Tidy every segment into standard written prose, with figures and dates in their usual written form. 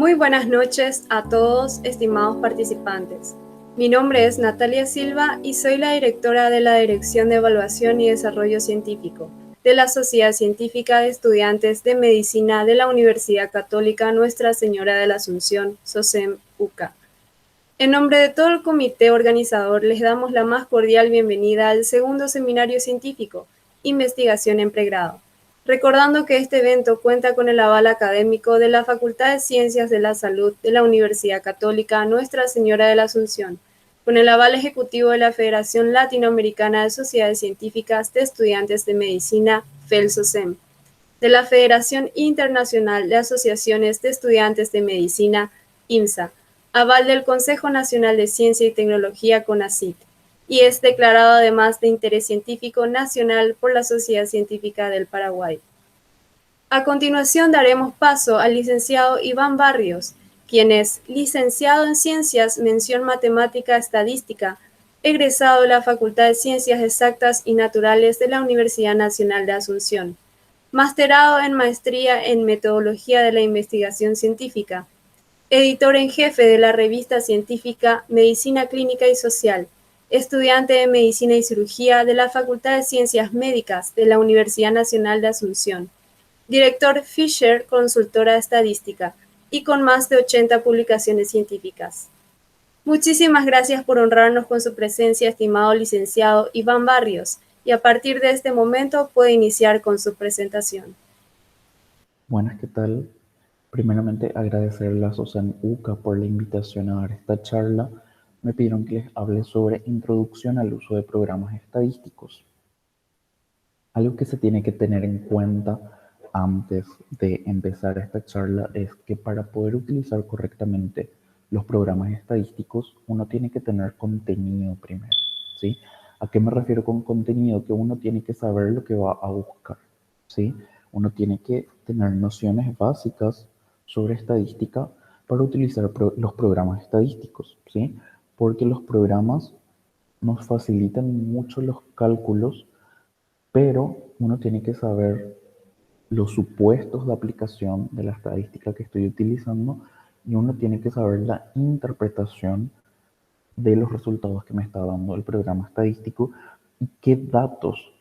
Muy buenas noches a todos, estimados participantes. Mi nombre es Natalia Silva y soy la directora de la Dirección de Evaluación y Desarrollo Científico de la Sociedad Científica de Estudiantes de Medicina de la Universidad Católica Nuestra Señora de la Asunción, SOCEM-UCA. En nombre de todo el comité organizador, les damos la más cordial bienvenida al segundo seminario científico, Investigación en Pregrado, recordando que este evento cuenta con el aval académico de la Facultad de Ciencias de la Salud de la Universidad Católica Nuestra Señora de la Asunción, con el aval ejecutivo de la Federación Latinoamericana de Sociedades Científicas de Estudiantes de Medicina, FELSOCEM, de la Federación Internacional de Asociaciones de Estudiantes de Medicina, IMSA, aval del Consejo Nacional de Ciencia y Tecnología, CONACYT, y es declarado además de interés científico nacional por la Sociedad Científica del Paraguay. A continuación daremos paso al licenciado Iván Barrios, quien es licenciado en Ciencias, mención Matemática Estadística, egresado de la Facultad de Ciencias Exactas y Naturales de la Universidad Nacional de Asunción, masterado en Maestría en Metodología de la Investigación Científica, editor en jefe de la revista científica Medicina Clínica y Social, estudiante de Medicina y Cirugía de la Facultad de Ciencias Médicas de la Universidad Nacional de Asunción, director Fisher Consultora Estadística y con más de 80 publicaciones científicas. Muchísimas gracias por honrarnos con su presencia, estimado licenciado Iván Barrios, y a partir de este momento puede iniciar con su presentación. Buenas, ¿qué tal? Primeramente, agradecerle a Susana UCA por la invitación a dar esta charla. Me pidieron que les hable sobre introducción al uso de programas estadísticos. Algo que se tiene que tener en cuenta antes de empezar esta charla es que para poder utilizar correctamente los programas estadísticos, uno tiene que tener contenido primero, ¿sí? ¿A qué me refiero con contenido? Que uno tiene que saber lo que va a buscar, ¿sí? Uno tiene que tener nociones básicas sobre estadística para utilizar los programas estadísticos, ¿sí? Porque los programas nos facilitan mucho los cálculos, pero uno tiene que saber los supuestos de aplicación de la estadística que estoy utilizando y uno tiene que saber la interpretación de los resultados que me está dando el programa estadístico y qué datos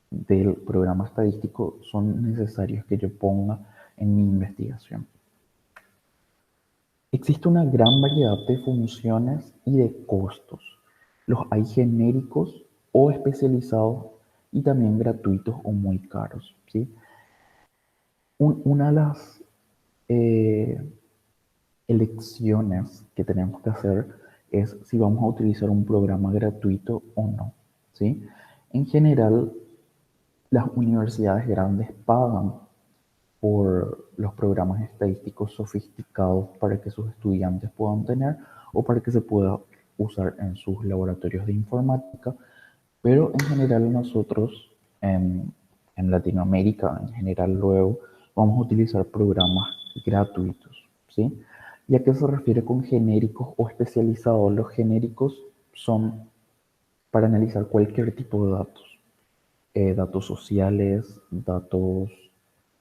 del programa estadístico son necesarios que yo ponga en mi investigación. Existe una gran variedad de funciones y de costos. Los hay genéricos o especializados y también gratuitos o muy caros, ¿sí? Una de las eh, elecciones que tenemos que hacer es si vamos a utilizar un programa gratuito o no, ¿sí? En general, las universidades grandes pagan por los programas estadísticos sofisticados para que sus estudiantes puedan tener o para que se pueda usar en sus laboratorios de informática, pero en general nosotros en Latinoamérica, en general luego, vamos a utilizar programas gratuitos, ¿sí? ¿Y a qué se refiere con genéricos o especializados? Los genéricos son para analizar cualquier tipo de datos, datos sociales, datos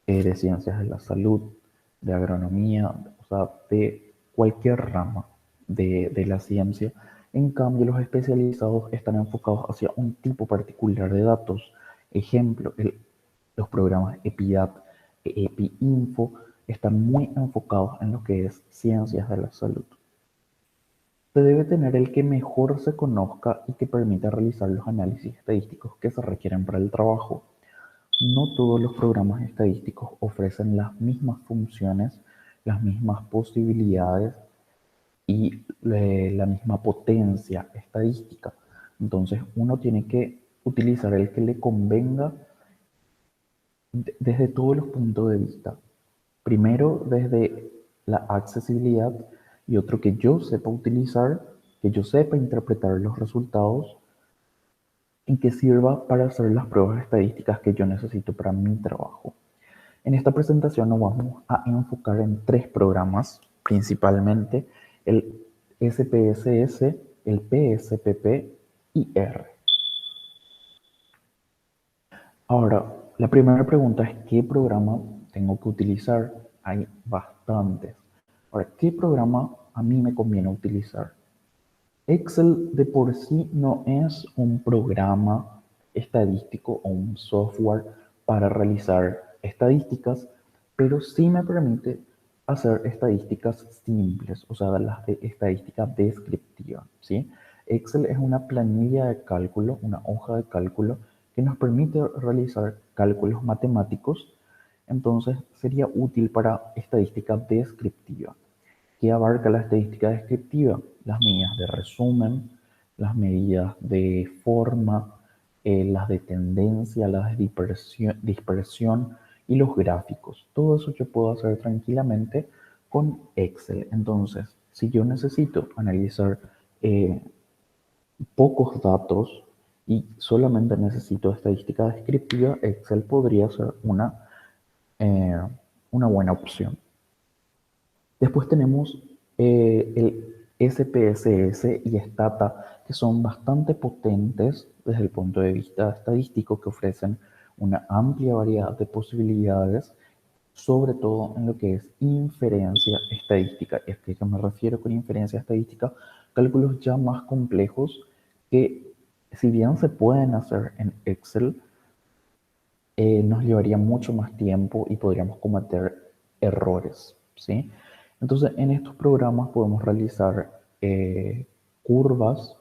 de ciencias de la salud, de agronomía, o sea, de cualquier rama de la ciencia. En cambio, los especializados están enfocados hacia un tipo particular de datos. Ejemplo, los programas EPIDAT, EPIINFO, están muy enfocados en lo que es ciencias de la salud. Se debe tener el que mejor se conozca y que permita realizar los análisis estadísticos que se requieren para el trabajo. No todos los programas estadísticos ofrecen las mismas funciones, las mismas posibilidades y la misma potencia estadística. Entonces uno tiene que utilizar el que le convenga desde todos los puntos de vista. Primero, desde la accesibilidad y otro que yo sepa utilizar, que yo sepa interpretar los resultados y que sirva para hacer las pruebas estadísticas que yo necesito para mi trabajo. En esta presentación nos vamos a enfocar en tres programas, principalmente el SPSS, el PSPP y R. Ahora, la primera pregunta es ¿qué programa tengo que utilizar? Hay bastantes. Ahora, ¿qué programa a mí me conviene utilizar? Excel de por sí no es un programa estadístico o un software para realizar estadísticas, pero sí me permite hacer estadísticas simples, o sea, las estadísticas descriptivas, ¿sí? Excel es una planilla de cálculo, una hoja de cálculo que nos permite realizar cálculos matemáticos, entonces sería útil para estadística descriptiva. ¿Qué abarca la estadística descriptiva? Las medidas de resumen, las medidas de forma, las de tendencia, las de dispersión y los gráficos. Todo eso yo puedo hacer tranquilamente con Excel. Entonces, si yo necesito analizar eh, pocos datos y solamente necesito estadística descriptiva, Excel podría ser eh, una buena opción. Después tenemos el SPSS y Stata, que son bastante potentes desde el punto de vista estadístico, que ofrecen una amplia variedad de posibilidades, sobre todo en lo que es inferencia estadística. ¿Y a qué me refiero con inferencia estadística? Cálculos ya más complejos que, si bien se pueden hacer en Excel, nos llevaría mucho más tiempo y podríamos cometer errores, ¿sí? Entonces, en estos programas podemos realizar curvas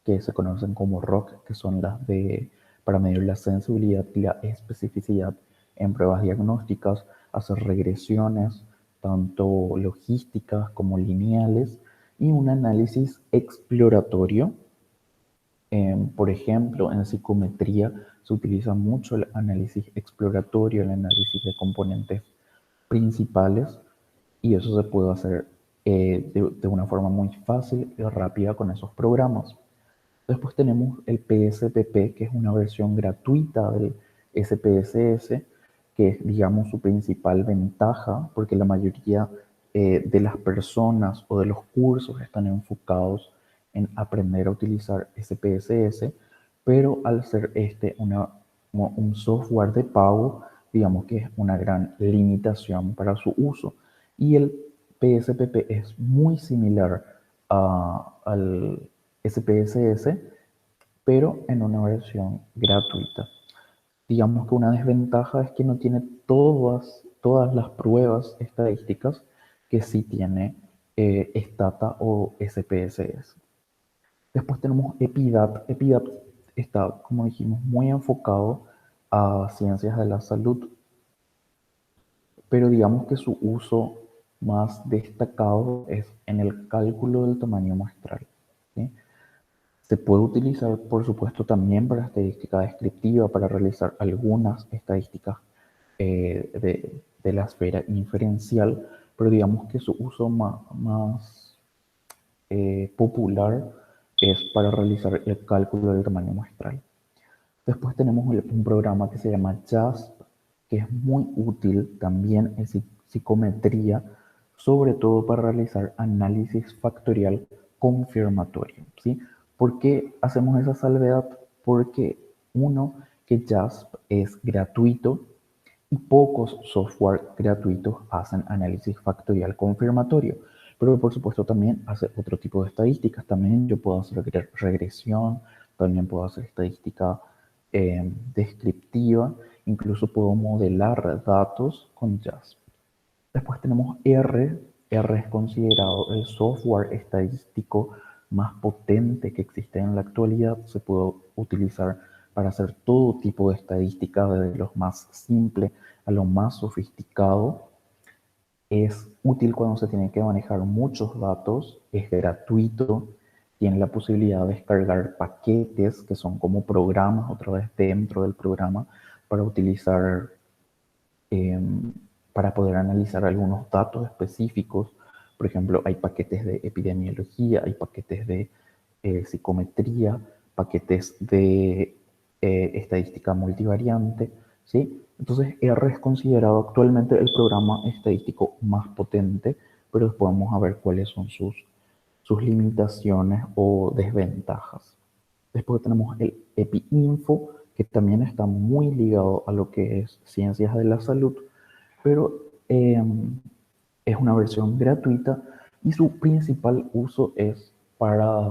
que se conocen como ROC, que son las de para medir la sensibilidad y la especificidad en pruebas diagnósticas, hacer regresiones, tanto logísticas como lineales, y un análisis exploratorio. Por ejemplo, en psicometría se utiliza mucho el análisis exploratorio, el análisis de componentes principales, y eso se puede hacer de una forma muy fácil y rápida con esos programas. Después tenemos el PSPP, que es una versión gratuita del SPSS, que es, digamos, su principal ventaja, porque la mayoría de las personas o de los cursos están enfocados en aprender a utilizar SPSS, pero al ser un software de pago, digamos que es una gran limitación para su uso. Y el PSPP es muy similar al SPSS, pero en una versión gratuita. Digamos que una desventaja es que no tiene todas las pruebas estadísticas que sí tiene Stata o SPSS. Después tenemos EPIDAT. EPIDAT está, como dijimos, muy enfocado a ciencias de la salud, pero digamos que su uso más destacado es en el cálculo del tamaño muestral, ¿sí? Se puede utilizar, por supuesto, también para estadística descriptiva, para realizar algunas estadísticas de la esfera inferencial, pero digamos que su uso más popular es para realizar el cálculo del tamaño muestral. Después tenemos un programa que se llama JASP, que es muy útil también en psicometría, sobre todo para realizar análisis factorial confirmatorio, ¿sí? ¿Por qué hacemos esa salvedad? Porque uno, que JASP es gratuito y pocos software gratuitos hacen análisis factorial confirmatorio. Pero por supuesto también hace otro tipo de estadísticas. También yo puedo hacer regresión, también puedo hacer estadística descriptiva, incluso puedo modelar datos con JASP. Después tenemos R. R es considerado el software estadístico más potente que existe en la actualidad. Se puede utilizar para hacer todo tipo de estadística, desde lo más simple a lo más sofisticado. Es útil cuando se tiene que manejar muchos datos, es gratuito, tiene la posibilidad de descargar paquetes que son como programas otra vez dentro del programa para utilizar eh, para poder analizar algunos datos específicos. Por ejemplo, hay paquetes de epidemiología, hay paquetes de psicometría, paquetes de estadística multivariante, ¿sí? Entonces, R es considerado actualmente el programa estadístico más potente, pero después vamos a ver cuáles son sus limitaciones o desventajas. Después tenemos el EpiInfo, que también está muy ligado a lo que es ciencias de la salud, pero Es una versión gratuita y su principal uso es para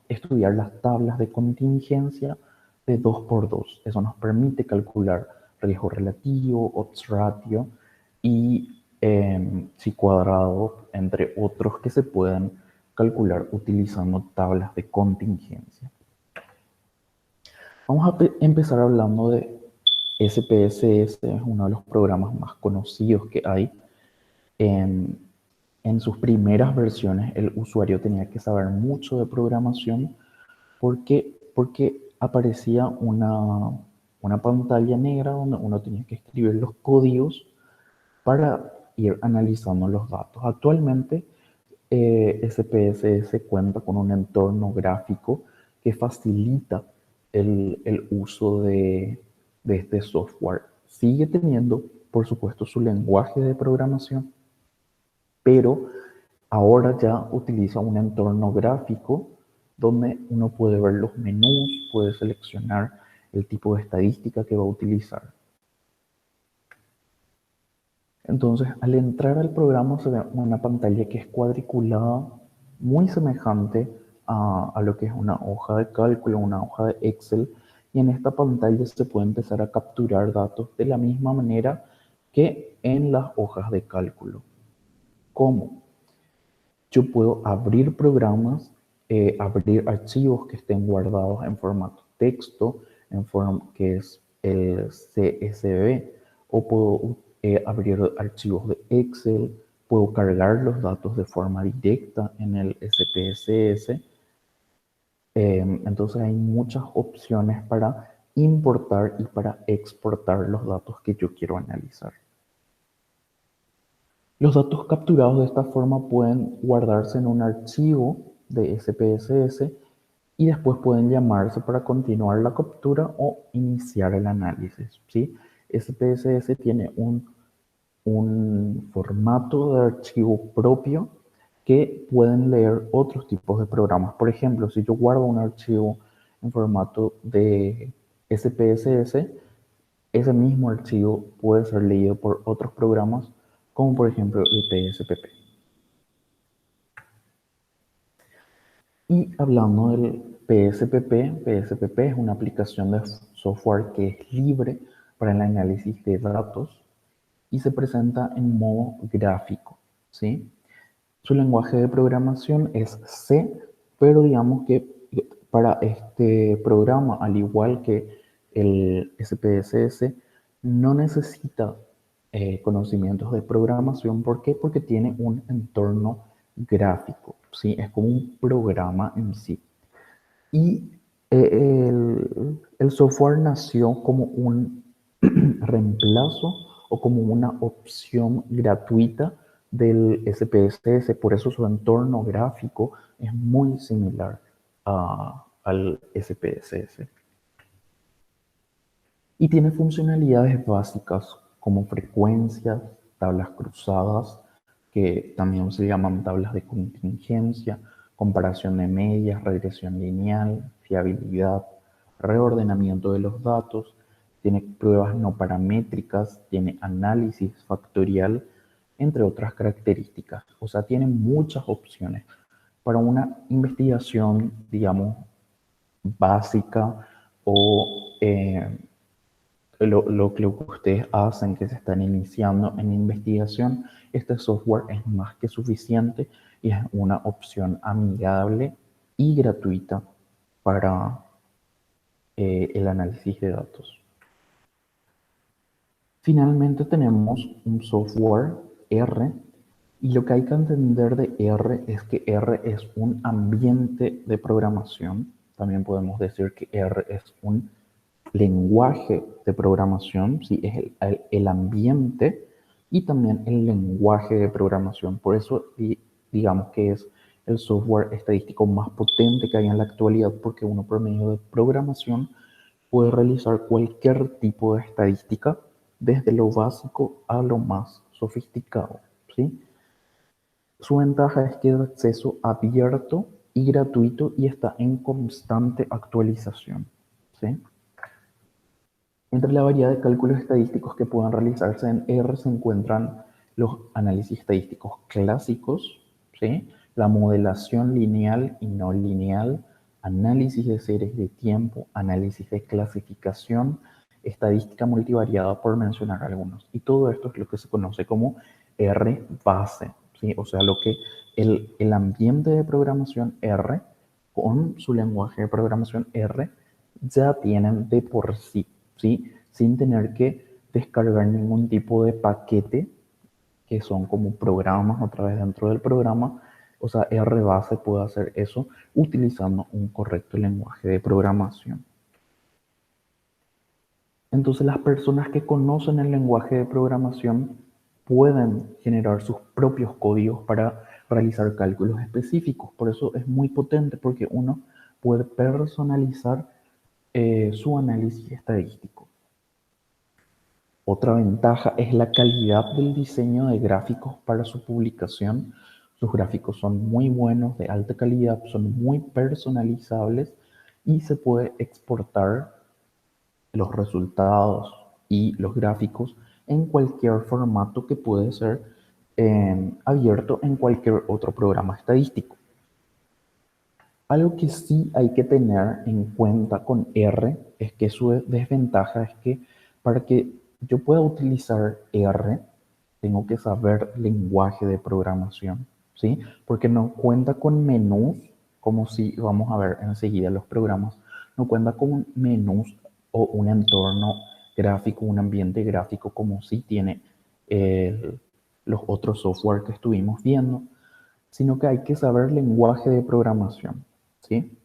estudiar las tablas de contingencia de 2x2. Eso nos permite calcular riesgo relativo, odds ratio y chi cuadrado, entre otros que se pueden calcular utilizando tablas de contingencia. Vamos a empezar hablando de SPSS, es uno de los programas más conocidos que hay. En, en sus primeras versiones, el usuario tenía que saber mucho de programación porque aparecía una pantalla negra donde uno tenía que escribir los códigos para ir analizando los datos. Actualmente, SPSS cuenta con un entorno gráfico que facilita el uso de este software. Sigue teniendo, por supuesto, su lenguaje de programación, pero ahora ya utiliza un entorno gráfico donde uno puede ver los menús, puede seleccionar el tipo de estadística que va a utilizar. Entonces, al entrar al programa se ve una pantalla que es cuadriculada, muy semejante a lo que es una hoja de cálculo, una hoja de Excel, y en esta pantalla se puede empezar a capturar datos de la misma manera que en las hojas de cálculo. ¿Cómo? Yo puedo abrir programas, abrir archivos que estén guardados en formato texto, en forma que es el CSV, o puedo abrir archivos de Excel, puedo cargar los datos de forma directa en el SPSS. Entonces hay muchas opciones para importar y para exportar los datos que yo quiero analizar. Los datos capturados de esta forma pueden guardarse en un archivo de SPSS y después pueden llamarse para continuar la captura o iniciar el análisis, ¿sí? SPSS tiene un formato de archivo propio que pueden leer otros tipos de programas. Por ejemplo, si yo guardo un archivo en formato de SPSS, ese mismo archivo puede ser leído por otros programas, como por ejemplo el PSPP. Y hablando del PSPP es una aplicación de software que es libre para el análisis de datos y se presenta en modo gráfico, ¿sí? Su lenguaje de programación es C, pero digamos que para este programa, al igual que el SPSS, no necesita conocimientos de programación. ¿Por qué? Porque tiene un entorno gráfico, ¿sí? Es como un programa en sí. Y el software nació como un reemplazo o como una opción gratuita del SPSS, por eso su entorno gráfico es muy similar al SPSS. Y tiene funcionalidades básicas como frecuencias, tablas cruzadas, que también se llaman tablas de contingencia, comparación de medias, regresión lineal, fiabilidad, reordenamiento de los datos, tiene pruebas no paramétricas, tiene análisis factorial, entre otras características. O sea, tiene muchas opciones para una investigación, digamos, básica o lo que ustedes hacen, que se están iniciando en investigación. Este software es más que suficiente y es una opción amigable y gratuita para el análisis de datos. Finalmente tenemos un software R, y lo que hay que entender de R es que R es un ambiente de programación. También podemos decir que R es un lenguaje de programación, ¿sí? Es el ambiente y también el lenguaje de programación. Por eso digamos que es el software estadístico más potente que hay en la actualidad, porque uno por medio de programación puede realizar cualquier tipo de estadística, desde lo básico a lo más sofisticado, ¿sí? Su ventaja es que es de acceso abierto y gratuito y está en constante actualización, ¿sí? Entre la variedad de cálculos estadísticos que puedan realizarse en R se encuentran los análisis estadísticos clásicos, ¿sí? La modelación lineal y no lineal, análisis de series de tiempo, análisis de clasificación, estadística multivariada, por mencionar algunos. Y todo esto es lo que se conoce como R base, ¿sí? O sea, lo que el ambiente de programación R con su lenguaje de programación R ya tienen de por sí, ¿sí? Sin tener que descargar ningún tipo de paquete, que son como programas otra vez dentro del programa. O sea, R base puede hacer eso utilizando un correcto lenguaje de programación. Entonces las personas que conocen el lenguaje de programación pueden generar sus propios códigos para realizar cálculos específicos. Por eso es muy potente, porque uno puede personalizar su análisis estadístico. Otra ventaja es la calidad del diseño de gráficos para su publicación. Sus gráficos son muy buenos, de alta calidad, son muy personalizables y se puede exportar los resultados y los gráficos en cualquier formato que puede ser abierto en cualquier otro programa estadístico. Algo que sí hay que tener en cuenta con R es que su desventaja es que para que yo pueda utilizar R, tengo que saber lenguaje de programación, ¿sí? Porque no cuenta con menús, como si vamos a ver enseguida los programas, no cuenta con menús o un entorno gráfico, un ambiente gráfico como si tiene eh, los otros software que estuvimos viendo, sino que hay que saber lenguaje de programación, ¿sí?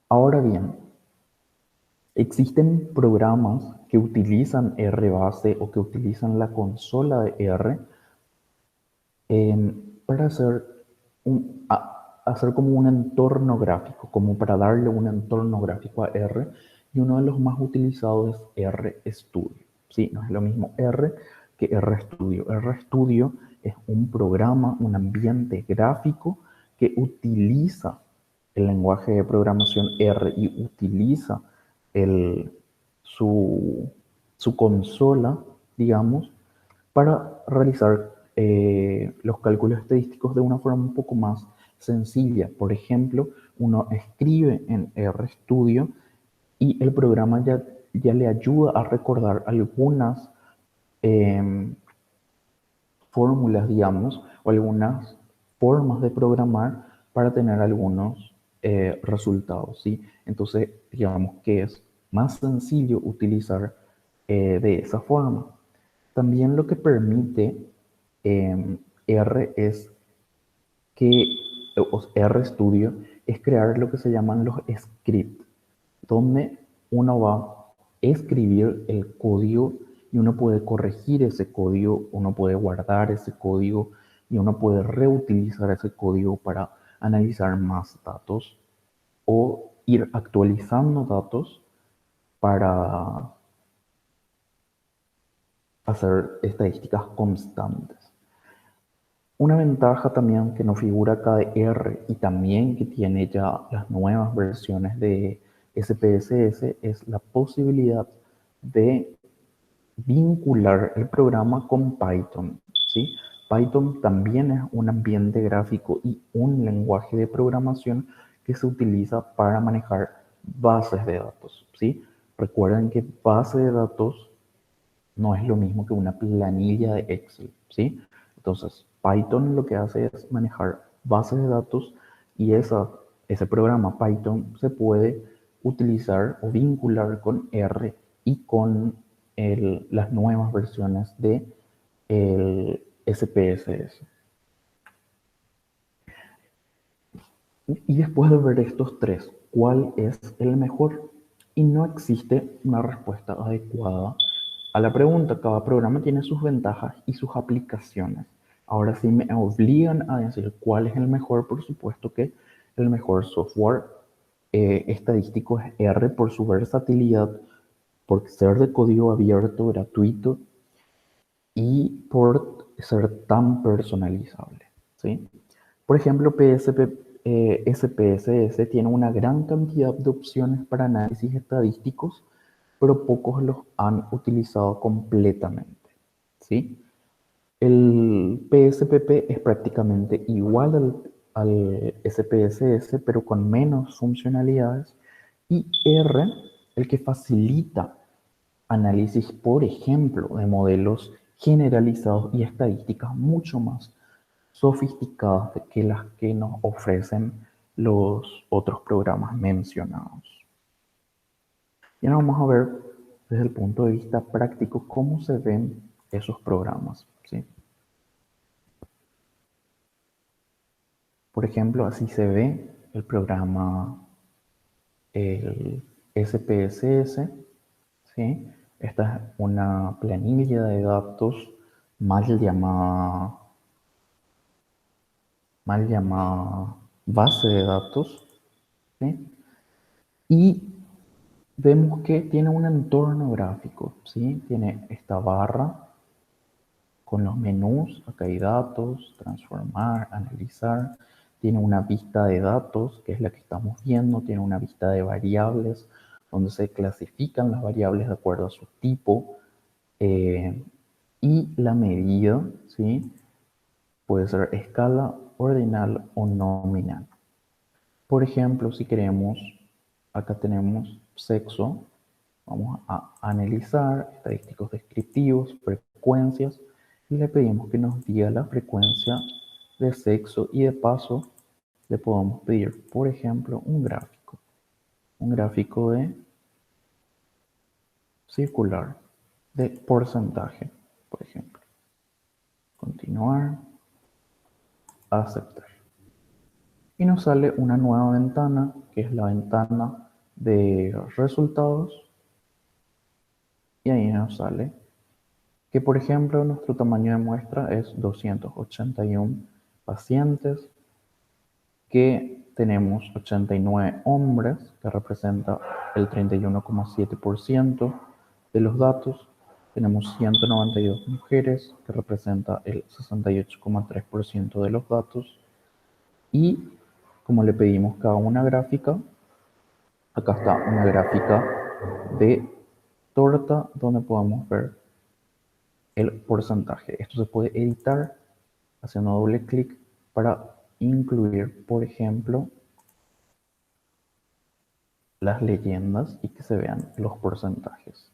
Ahora bien, existen programas que utilizan RBase o que utilizan la consola de R para hacer como un entorno gráfico, como para darle un entorno gráfico a R, y uno de los más utilizados es RStudio. Sí, no es lo mismo R que RStudio. RStudio es un programa, un ambiente gráfico que utiliza el lenguaje de programación R y utiliza el, su, su consola, digamos, para realizar los cálculos estadísticos de una forma un poco más sencilla. Por ejemplo, uno escribe en RStudio y el programa ya le ayuda a recordar algunas eh, fórmulas, digamos, o algunas formas de programar para tener algunos resultados, ¿sí? Entonces, digamos que es más sencillo utilizar de esa forma. También lo que permite R es RStudio es crear lo que se llaman los scripts, donde uno va a escribir el código y uno puede corregir ese código, uno puede guardar ese código y uno puede reutilizar ese código para analizar más datos o ir actualizando datos para hacer estadísticas constantes. Una ventaja también que no figura acá de R y también que tiene ya las nuevas versiones de SPSS es la posibilidad de vincular el programa con Python, ¿sí? Python también es un ambiente gráfico y un lenguaje de programación que se utiliza para manejar bases de datos, ¿sí? Recuerden que base de datos no es lo mismo que una planilla de Excel, ¿sí? Entonces, Python lo que hace es manejar bases de datos y ese programa Python se puede utilizar o vincular con R y con las nuevas versiones de el SPSS. Y después de ver estos tres, ¿cuál es el mejor? Y no existe una respuesta adecuada a la pregunta. Cada programa tiene sus ventajas y sus aplicaciones. Ahora, si me obligan a decir cuál es el mejor, por supuesto que el mejor software estadístico es R por su versatilidad, por ser de código abierto, gratuito y por ser tan personalizable, ¿sí? Por ejemplo, SPSS tiene una gran cantidad de opciones para análisis estadísticos, pero pocos los han utilizado completamente, ¿sí? El PSPP es prácticamente igual al SPSS, pero con menos funcionalidades. Y R, el que facilita análisis, por ejemplo, de modelos generalizados y estadísticas mucho más sofisticadas que las que nos ofrecen los otros programas mencionados. Y ahora vamos a ver desde el punto de vista práctico cómo se ven esos programas, ¿sí? Por ejemplo, así se ve el programa, el SPSS, ¿sí? Esta es una planilla de datos mal llamada base de datos, ¿sí? Y vemos que tiene un entorno gráfico, ¿sí? Tiene esta barra con los menús, acá hay datos, transformar, analizar, tiene una vista de datos, que es la que estamos viendo, tiene una vista de variables, donde se clasifican las variables de acuerdo a su tipo, y la medida, ¿sí? Puede ser escala, ordinal o nominal. Por ejemplo, si queremos, acá tenemos sexo, vamos a analizar estadísticos descriptivos, frecuencias, y le pedimos que nos diga la frecuencia de sexo y de paso le podemos pedir, por ejemplo, un gráfico de circular, de porcentaje, por ejemplo. Continuar, aceptar. Y nos sale una nueva ventana, que es la ventana de resultados, y ahí nos sale que, por ejemplo, nuestro tamaño de muestra es 281 pacientes, que tenemos 89 hombres, que representa el 31,7% de los datos, tenemos 192 mujeres, que representa el 68,3% de los datos, y como le pedimos cada una gráfica, acá está una gráfica de torta donde podemos ver el porcentaje. Esto se puede editar haciendo doble clic para incluir, por ejemplo, las leyendas y que se vean los porcentajes.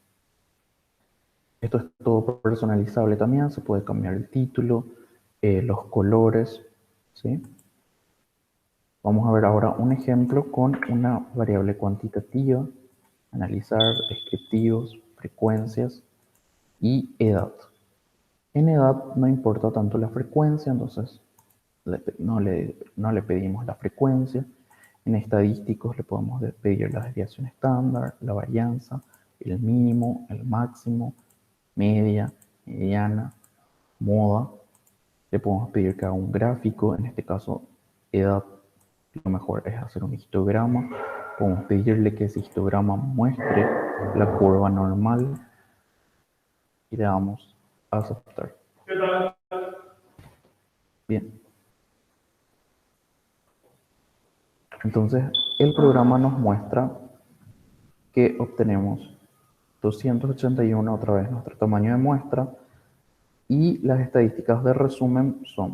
Esto es todo personalizable también, se puede cambiar el título, los colores, ¿sí? Vamos a ver ahora un ejemplo con una variable cuantitativa, analizar descriptivos, frecuencias y edad. En edad no importa tanto la frecuencia, entonces no le pedimos la frecuencia. En estadísticos le podemos pedir la desviación estándar, la varianza, el mínimo, el máximo, media, mediana, moda. Le podemos pedir que haga un gráfico, en este caso edad, lo mejor es hacer un histograma. Podemos pedirle que ese histograma muestre la curva normal y le damos a aceptar. Bien. Entonces, el programa nos muestra que obtenemos 281, otra vez nuestro tamaño de muestra, y las estadísticas de resumen son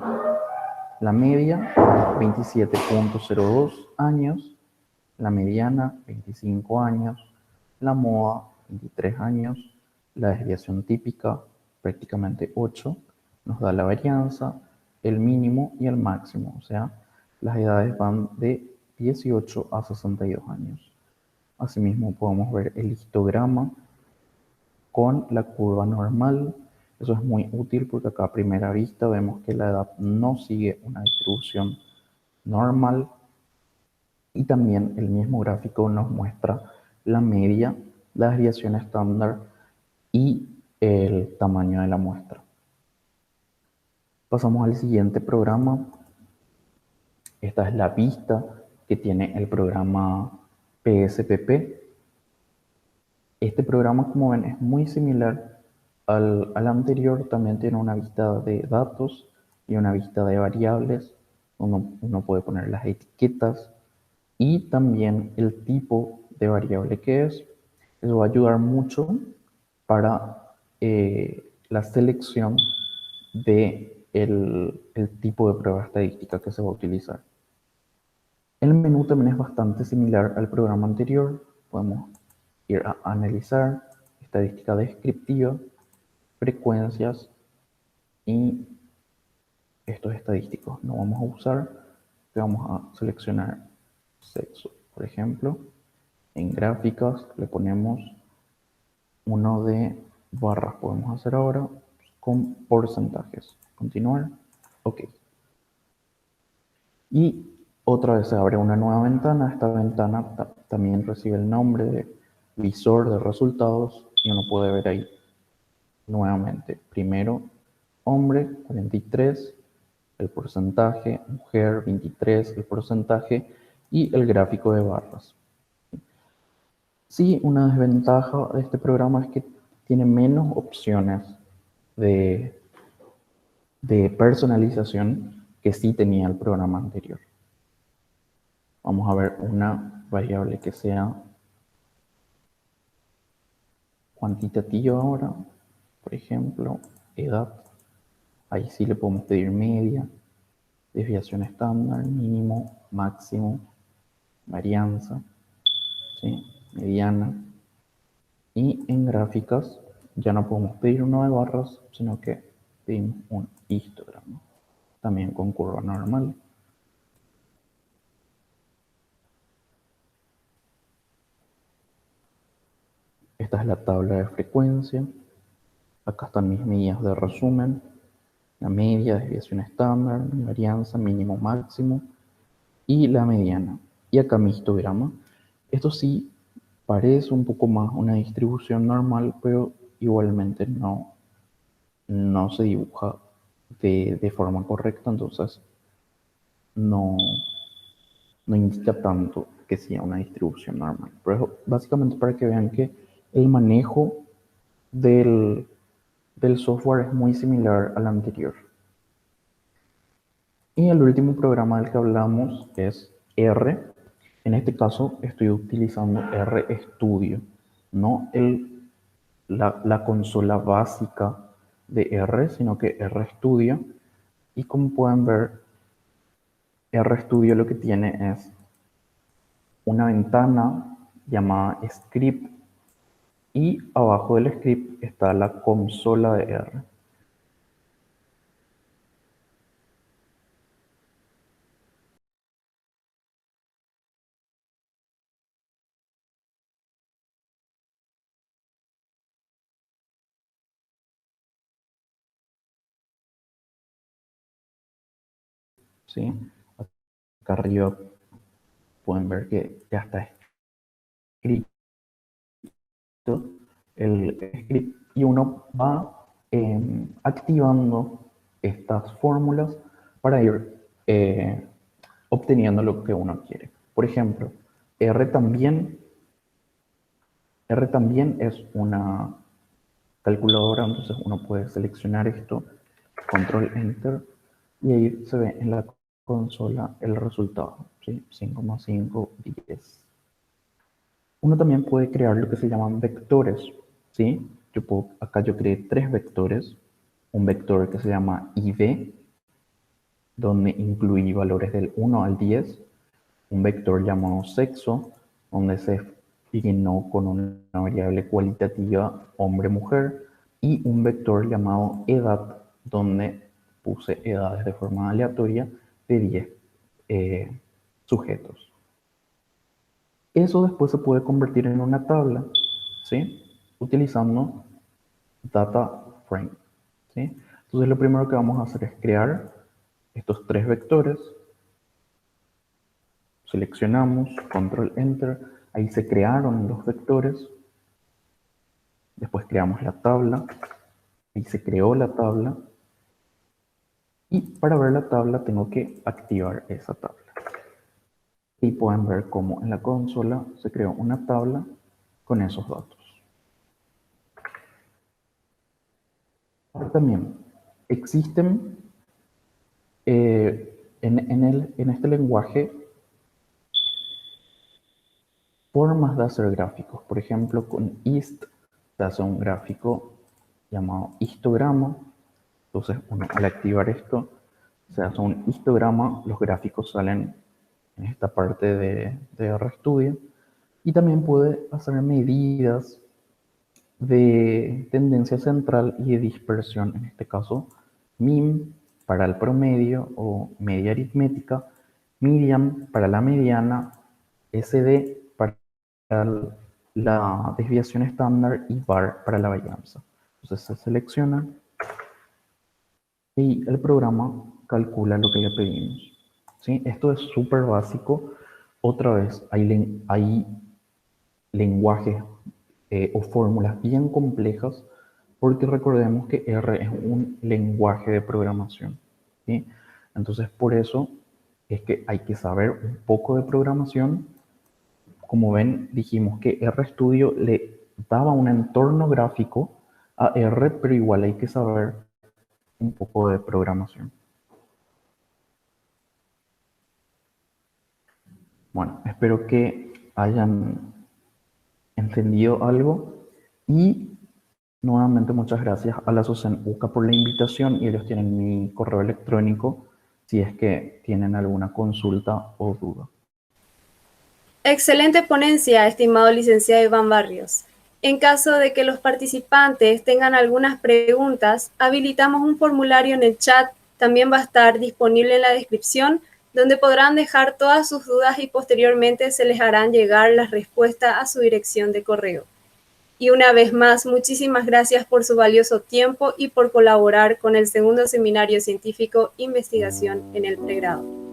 la media 27,02 años, la mediana 25 años, la moda 23 años, la desviación típica prácticamente 8, nos da la varianza, el mínimo y el máximo, o sea, las edades van de 18 a 62 años. Asimismo podemos ver el histograma con la curva normal. Eso es muy útil porque acá a primera vista vemos que la edad no sigue una distribución normal, y también el mismo gráfico nos muestra la media, la desviación estándar y el tamaño de la muestra. Pasamos al siguiente programa. Esta es la vista que tiene el programa PSPP. Este programa, como ven, es muy similar al anterior. También tiene una vista de datos y una vista de variables. Uno puede poner las etiquetas y también el tipo de variable que es. Eso va a ayudar mucho para la selección de el tipo de prueba estadística que se va a utilizar. El menú también es bastante similar al programa anterior. Podemos ir a analizar, estadística descriptiva, frecuencias y estos estadísticos. No vamos a usar, vamos a seleccionar sexo, por ejemplo. En gráficas le ponemos uno de barras, podemos hacer ahora con porcentajes. Continuar, ok. Y otra vez se abre una nueva ventana. Esta ventana también recibe el nombre de visor de resultados y uno puede ver ahí nuevamente. Primero, hombre, 43, el porcentaje, mujer, 23, el porcentaje y el gráfico de barras. Sí, una desventaja de este programa es que tiene menos opciones de, de personalización que sí tenía el programa anterior. Vamos a ver una variable que sea cuantitativa ahora, por ejemplo, edad. Ahí sí le podemos pedir media, desviación estándar, mínimo, máximo, varianza, ¿sí? Mediana. Y en gráficas ya no podemos pedir uno de barras, sino que pedimos un histograma, también con curva normal. Esta es la tabla de frecuencia. Acá están mis medidas de resumen, la media, desviación estándar, mi varianza, mínimo, máximo y la mediana. Y acá mi histograma. Esto sí parece un poco más una distribución normal, pero igualmente no se dibuja de forma correcta, entonces no, no indica tanto que sea una distribución normal. Pero básicamente para que vean que el manejo del, del software es muy similar al anterior. Y el último programa del que hablamos es R. En este caso estoy utilizando RStudio, no la consola básica de R, sino que RStudio. Y como pueden ver, RStudio lo que tiene es una ventana llamada script y abajo del script está la consola de R. ¿Sí? Acá arriba pueden ver que ya está escrito el script y uno va activando estas fórmulas para ir obteniendo lo que uno quiere. Por ejemplo, R también, R también es una calculadora, entonces uno puede seleccionar esto, control enter, y ahí se ve en la consola el resultado, ¿sí? 5,510. Uno también puede crear lo que se llaman vectores, ¿sí? Acá yo creé 3 vectores, un vector que se llama ID, donde incluí valores del 1 al 10, un vector llamado sexo, donde se llenó con una variable cualitativa hombre-mujer, y un vector llamado edad, donde puse edades de forma aleatoria de 10 sujetos. Eso después se puede convertir en una tabla, ¿sí? Utilizando data frame, ¿sí? Entonces lo primero que vamos a hacer es crear estos 3 vectores. Seleccionamos, control enter, ahí se crearon los vectores. Después creamos la tabla, ahí se creó la tabla. Y para ver la tabla tengo que activar esa tabla. Y pueden ver cómo en la consola se creó una tabla con esos datos. Ahora también existen en este lenguaje formas de hacer gráficos. Por ejemplo, con IST se hace un gráfico llamado histograma, Entonces, al activar esto, se hace un histograma, los gráficos salen en esta parte de RStudio, y también puede hacer medidas de tendencia central y de dispersión, en este caso MIM para el promedio o media aritmética, median para la mediana, SD para la desviación estándar y VAR para la varianza. Entonces se selecciona y el programa calcula lo que le pedimos. ¿Sí? Esto es súper básico. Otra vez, hay lenguajes o fórmulas bien complejas, porque recordemos que R es un lenguaje de programación. ¿Sí? Entonces, por eso es que hay que saber un poco de programación. Como ven, dijimos que RStudio le daba un entorno gráfico a R, pero igual hay que saber un poco de programación. Bueno, espero que hayan entendido algo y nuevamente muchas gracias a la SOCEN UCA por la invitación, y ellos tienen mi correo electrónico si es que tienen alguna consulta o duda. Excelente ponencia, estimado licenciado Iván Barrios. En caso de que los participantes tengan algunas preguntas, habilitamos un formulario en el chat, también va a estar disponible en la descripción, donde podrán dejar todas sus dudas y posteriormente se les harán llegar las respuestas a su dirección de correo. Y una vez más, muchísimas gracias por su valioso tiempo y por colaborar con el segundo seminario científico Investigación en el Pregrado.